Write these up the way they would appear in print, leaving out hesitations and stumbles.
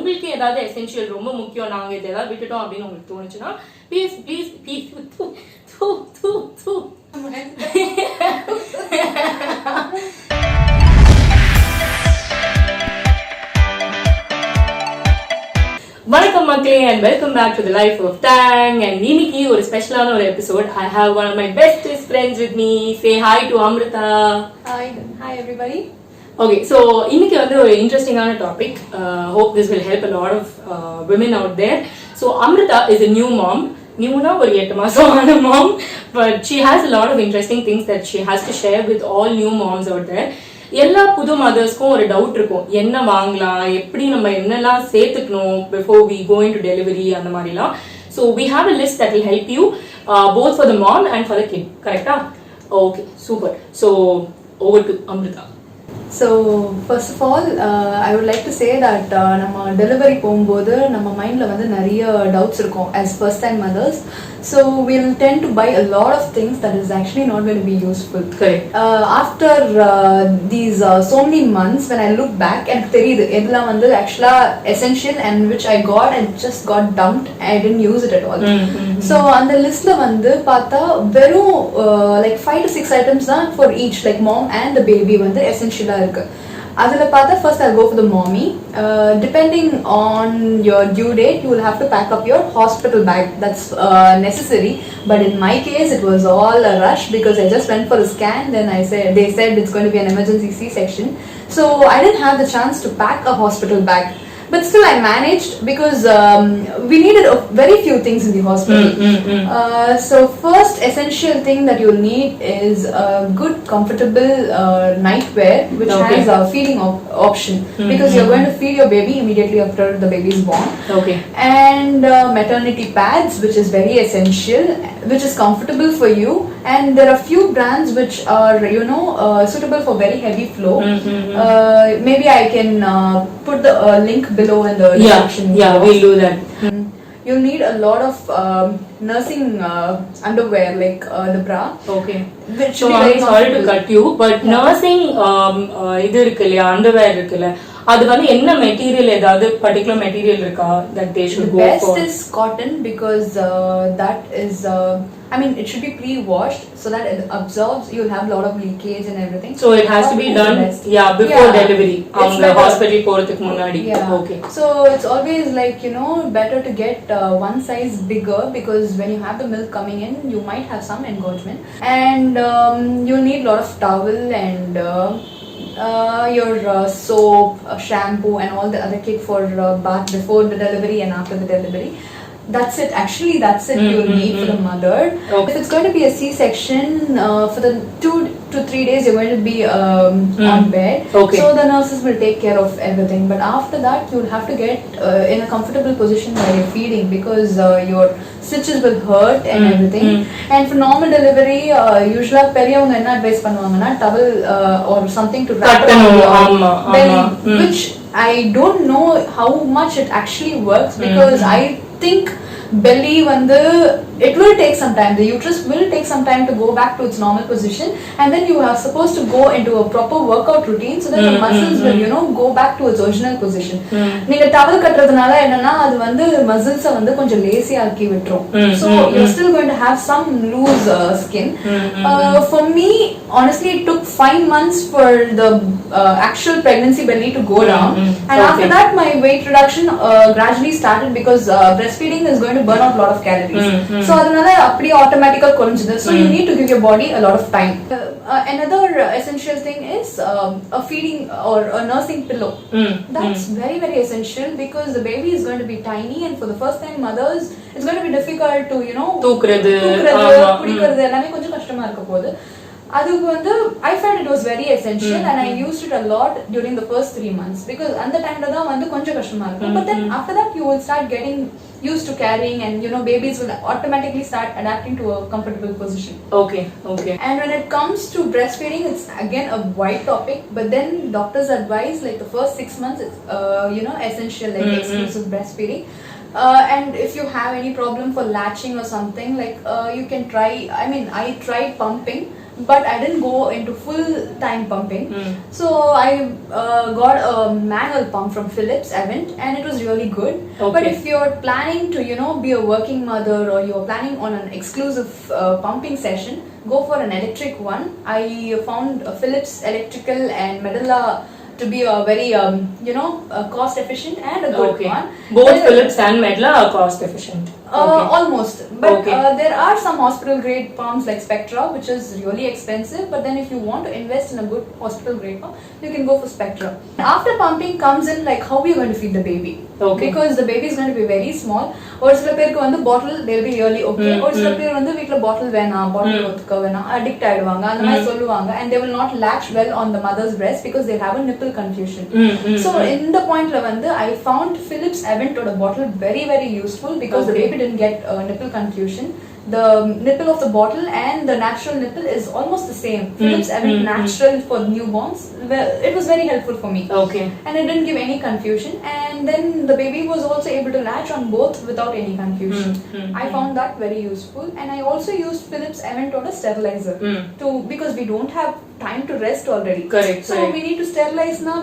உங்களுக்கு ஏதாவது எசென்ஷியல் ரொம்ப முக்கியம், நாங்க இதை ஏதாவது விட்டுட்டோம் அப்படின்னு உங்களுக்கு தோணுச்சுன்னா please please please Vannakam Makkale and welcome back to the life of Tang. And இன்னைக்கு ஒரு ஸ்பெஷலான ஒரு episode. I have one of my bestest friends with me. Say hi to Amritha. Hi everybody. Okay, so இன்னைக்கு வந்து ஒரு இன்ட்ரெஸ்டிங்கான topic. Hope this will help a lot of women out there. So Amritha is a new mom. Newna ஒரு 8 மாசமான mom, but she has a lot of interesting things that she has to share with all new moms out there. எல்லா புது மதர்ஸ்க்கும் ஒரு doubt இருக்கும், என்ன வாங்கலாம், எப்படி நம்ம என்னெல்லாம் சேர்த்துக்கணும் before we go into delivery அந்த மாதிரிலாம். So we have a list that will help you both for the mom and for the kid. Correct? Okay, super. So over to Amritha. So first of all, I would like to say that நம்ம delivery போகும்போது நம்ம மைண்டில் வந்து நிறைய doubts இருக்கும் as first time mothers. So we'll tend to buy a lot of things that is actually not going to be useful. Correct. After these so many months, when I look back, எனக்கு தெரியுது எதெல்லாம் வந்து actually essential and which I got and just got dumped. I didn't use it at all. So அந்த லிஸ்ட்ல வந்து பார்த்தா வெறும் like 5 to 6 items தான் for each, like mom and the baby வந்து essential இருக்கு. அதுல பார்த்தா first I'll go for the mommy. Depending on your due date, you will have to pack up your hospital bag. That's necessary. But in my case, it was all a rush because I just went for a scan. Then they said it's going to be an emergency C-section. So I didn't have the chance to pack a hospital bag. But still I managed because we needed very few things in the hospital. So first essential thing that you'll need is a good comfortable nightwear which has a feeding option because you're going to feed your baby immediately after the baby is born. Okay. And maternity pads, which is very essential, which is comfortable for you, and there are few brands which are suitable for very heavy flow. Maybe I can put the link below in the description. Yeah, we'll do that. You'll need a lot of nursing underwear like the bra. Okay. Which so I'm sorry to cut you, but nursing இது இருக்குல்ல, underwear இருக்குல்ல, அது வந்து என்ன material, ஏதாவது particular material இருக்கா that they should go for? The best is cotton because that is I mean it should be pre-washed so that it absorbs. You'll have a lot of leakage and everything. So it has to be done before delivery. அவங்க hospital போறதுக்கு முன்னாடி. Okay. So it's always like better to get one size bigger because when you have the milk coming in, you might have some engorgement, and you need a lot of towel and your soap, shampoo and all the other kit for bath before the delivery and after the delivery. That's it. Actually, that's it. You'll need for the mother. Okay. If it's going to be a C-section, for the 2 to 3 days you're going to be on bed. Okay. So the nurses will take care of everything. But after that, you'll have to get in a comfortable position while you're feeding because your stitches will hurt and everything. And for normal delivery, usually பெரியவங்க என்ன advise பண்ணுவாங்கன்னா towel or something to wrap around your belly, which I don't know how much it actually works because I think belly vandu it will take some time. The uterus will take some time to go back to its normal position, and then you are supposed to go into a proper workout routine so that the muscles will go back to its original position. நீங்க towel கட்டறதுனால என்னன்னா அது வந்து muscles வந்து கொஞ்சம் lazy ஆக்கி விட்டுரும். So you're still going to have some loose skin. For me, honestly, it took 5 months for the actual pregnancy belly to go down, and after that my weight reduction gradually started because breastfeeding is going to burn out a lot of calories. So adanaல அப்படி ஆட்டோமேட்டிக்கா குறைஞ்சது. So you need to give your body a lot of time. Another essential thing is a feeding or a nursing pillow. That's very very essential because the baby is going to be tiny, and for the first time mothers it's going to be difficult to தூக்குறது குடிக்கிறது எல்லாமே கொஞ்சம் கஷ்டமா இருக்க போகுது. அதுக்கு வந்து I felt it was very essential and I used it a lot during the first 3 months because அந்த டைம்ல தான் வந்து கொஞ்சம் கஷ்டமா இருக்கும். But then after that you will start getting used to carrying, and babies will automatically start adapting to a comfortable position. Okay. And when it comes to breastfeeding, it's again a wide topic, but then doctors advise like the first 6 months it's essential, like exclusive breastfeeding. And if you have any problem for latching or something, like you can try, I tried pumping but I didn't go into full time pumping. So I got a manual pump from Philips Avent, and it was really good. But if you're planning to be a working mother, or you're planning on an exclusive pumping session, go for an electric one. I found Philips electrical and Medela to be a very cost efficient and a good one. Both Philips and Medela are cost efficient. Almost, but there are some hospital grade pumps like Spectra, which is really expensive. But then if you want to invest in a good hospital grade pump, you can go for Spectra. After pumping comes in like how you're going to feed the baby, because the baby is going to be very small. Or சில பேருக்கு வந்து bottle they'll be really okay. Or சில பேர் வந்து வீட்ல bottle வேணாம், bottle ஒத்துக்க வேணாம், addict ஆயிடுவாங்க, அந்த மாதிரி சொல்லுவாங்க, and they will not latch well on the mother's breast because they have a nipple confusion. So in the point la வந்து I found Philips Avent or a bottle very very useful, because the baby didn't get nipple confusion. The nipple of the bottle and the natural nipple is almost the same. Philips Avent natural for newborns, it was very helpful for me. And it didn't give any confusion, and then the baby was also able to latch on both without any confusion. I found that very useful. And I also used Philips Avent or a sterilizer because we don't have time to rest already. So we need to sterilize now.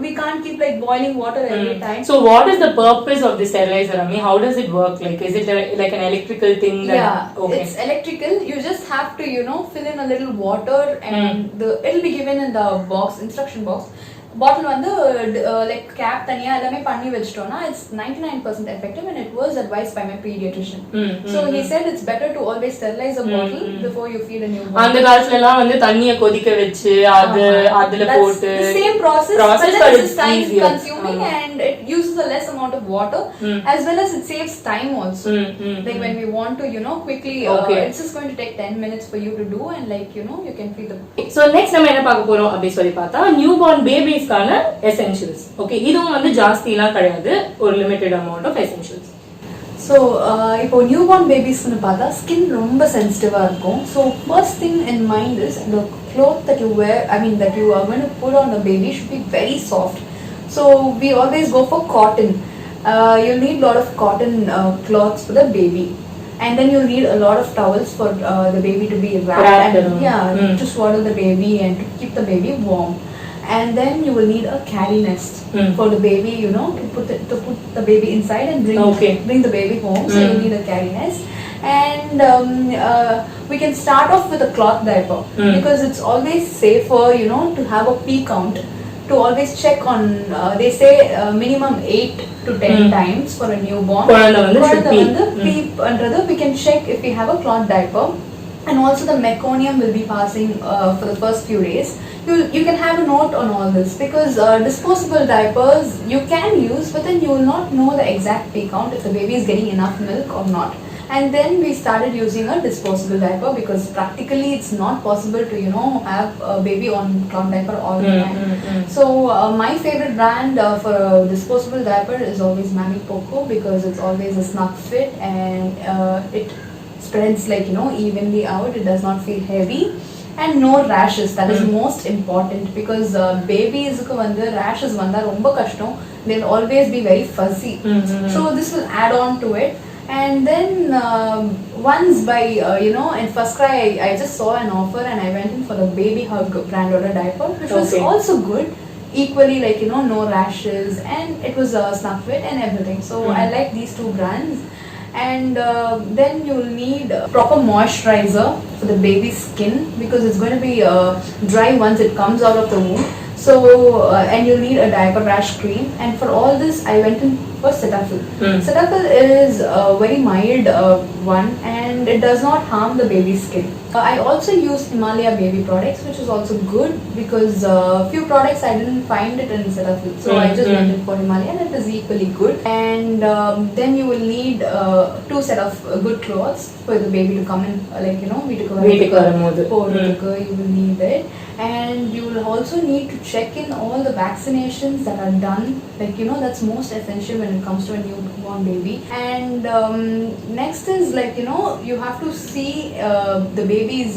We can't keep like boiling water every time. So what is the purpose of the sterilizer, Ami? How does it work? Like, is it like an electrical thing that it's electrical. You just have to fill in a little water, and it'll be given in the instruction box. Bottle வந்து like cap தனியா எல்லாமே பண்ணி வெச்சிட்டோம்னா it's 99% effective, and it was advised by my pediatrician. So he said it's better to always sterilize a bottle before you feed a newborn. அந்த காலத்துல எல்லாம் வந்து தண்ணிய கொதிக்க வெச்சு அதுல போட்டு the same process but it's time consuming, and it uses a less amount of water, as well as it saves time also. Like when we want to quickly it's just going to take 10 minutes for you to do, and like you can feed the. So next நம்ம என்ன பார்க்க போறோம் அப்படி சொல்லி பார்த்தா newborn baby essentials. இதுவும் வந்து ஜாஸ்திலாம் கிடையாது, ஒரு limited amount of essentials. So இப்போ newborn babies னு பார்த்தா skin ரொம்ப சென்சிட்டிவா இருக்கும். So first thing in mind is the cloth that you wear, that you are going to put on the baby should be very soft. So we always go for cotton. You'll need a lot of cotton cloths for the baby. And then you'll need a lot of towels for the baby to be wrapped and to swaddle the baby and to keep the baby warm. And then you will need a carry nest for the baby, to put the baby inside and bring the baby home. So you need a carry nest. And we can start off with a cloth diaper, because it's always safer, to have a pee count, to always check on, they say minimum 8 to 10 times for a newborn. We can check if we have a cloth diaper. And also the meconium will be passing for the first few days. You can have a note on all this, because disposable diapers you can use, but then you will not know the exact pee count if the baby is getting enough milk or not. And then we started using a disposable diaper, because practically it's not possible to have a baby on cloth diaper all the time. So my favorite brand for a disposable diaper is always Mami Poco, because it's always a snug fit, and it spreads like evenly out. It does not feel heavy, and no rashes. That is most important, because babies ku vandu rashes vanda romba kashtam. They'll always be very fuzzy. So this will add on to it. And then once by in First Cry I just saw an offer, and I went in for the Baby Hug brand order diaper, which was also good, equally like no rashes, and it was a snug fit and everything. So I like these two brands. And then you will need proper moisturizer for the baby's skin, because it's going to be dry once it comes out of the womb. So and you'll need a diaper rash cream. And for all this I went in for Cetaphil. Cetaphil is a very mild one, and it does not harm the baby's skin. I also use Himalaya baby products, which is also good, because few products I didn't find it in Cetaphil, so I just went in for Himalaya, and it is equally good. And then you will need 2 set of good clothes for the baby to come in, like you will need it. And you will also need to check in all the vaccinations that are done, like that's most essential when it comes to a newborn baby. And next is like you have to see the baby's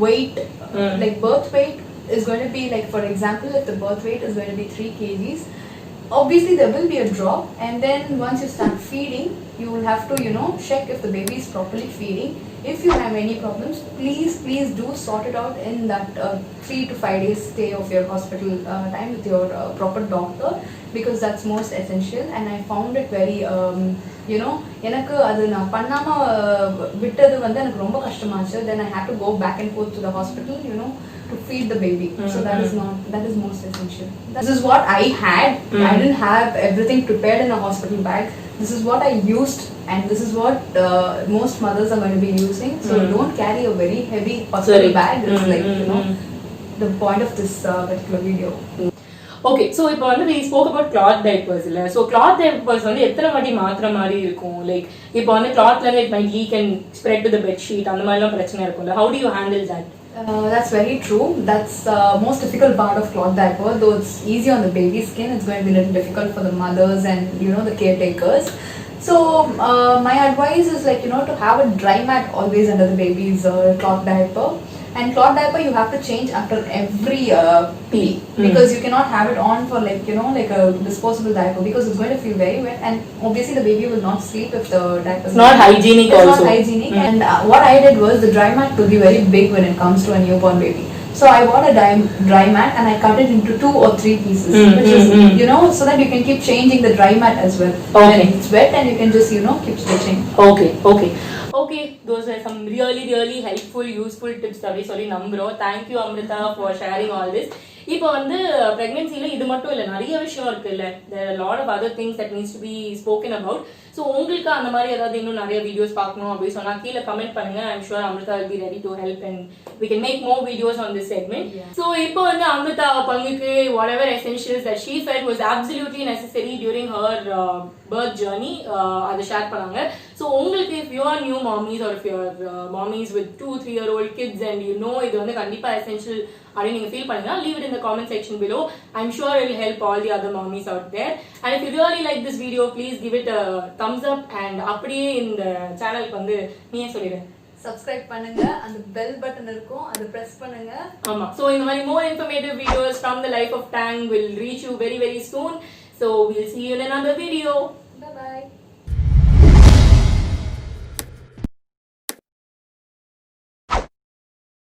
weight, like birth weight is going to be, like for example, if the birth weight is going to be 3 kgs, obviously there will be a drop, and then once you start feeding, you will have to check if the baby is properly feeding. If you have any problems, please do sort it out in that 3 to 5 days stay of your hospital time with your proper doctor, because that's most essential. And I found it very எனக்கு அது நான் பண்ணாம விட்டது வந்து எனக்கு ரொம்ப கஷ்டமாச்சு. Then I had to go back and forth to the hospital to feed the baby. So that is most essential. This is what I had. I didn't have everything prepared in a hospital bag. This is what I used, and this is what most mothers are going to be using. So don't carry a very heavy hospital bag. It's like the point of this particular video. Okay, so இப்போ வந்து we spoke about cloth diapers இல்ல. So cloth diapers வந்து எத்தனை வாட்டி மாத்துற மாதிரி இருக்கும்? Like இப்போ வந்து clothல it might leak and spread to the bed sheet, அந்த மாதிரிலாம் பிரச்சனை இருக்கும்ல. How do you handle that? That's very true. That's most difficult part of cloth diaper. Though it's easy on the baby skin, it's going to be a little difficult for the mothers and the caretakers. So my advice is like to have a dry mat always under the baby's cloth diaper. And cloth diaper you have to change after every pee, because you cannot have it on for like a disposable diaper, because it's going to feel very wet, and obviously the baby will not sleep if the diaper is not hygienic. It's also not hygienic. And what I did was, the dry mat will be very big when it comes to a newborn baby. So I bought a dry mat and I cut it into 2 or 3 pieces, which is so that you can keep changing the dry mat as well. Okay. When it's wet, and you can just keep switching. Okay, those are some really helpful, useful tips that we sorry nambro. Thank you Amritha for sharing all this. இப்போ வந்து pregnancy ல இது மட்டும் இல்ல, நிறைய விஷயம் இருக்கு இல்ல. There are a lot of other things that needs to be spoken about. So உங்களுக்கு அந்த மாதிரி ஏதாவது இன்னும் நிறைய வீடியோஸ் பார்க்கணும் அப்படி சொன்னா கீழ கமெண்ட் பண்ணுங்க. I'm sure Amritha will be ready to help and we can make more videos on this segment. So இப்போ வந்து Amritha பங்குக்கு whatever essentials that she felt was absolutely necessary during her birth journey அதை share பண்ணாங்க. So உங்களுக்கு if you are new mommies or if you are mommies with 2-3 year old kids and இது வந்து கண்டிப்பா essential அப்படி நீங்க feel பண்ணீங்கன்னா leave it in the comment section below. I'm sure it will help all the other mommies out there. And if you really like this video, please give it a thumbs up, and அப்படியே இந்த சேனலுக்கு வந்து நீயே சொல்லிடு subscribe பண்ணுங்க, அந்த bell button இருக்கும், அதை press பண்ணுங்க. ஆமா. So இந்த மாதிரி more informative videos from the life of Tang will reach you very soon. So we'll see you in another video. Bye bye.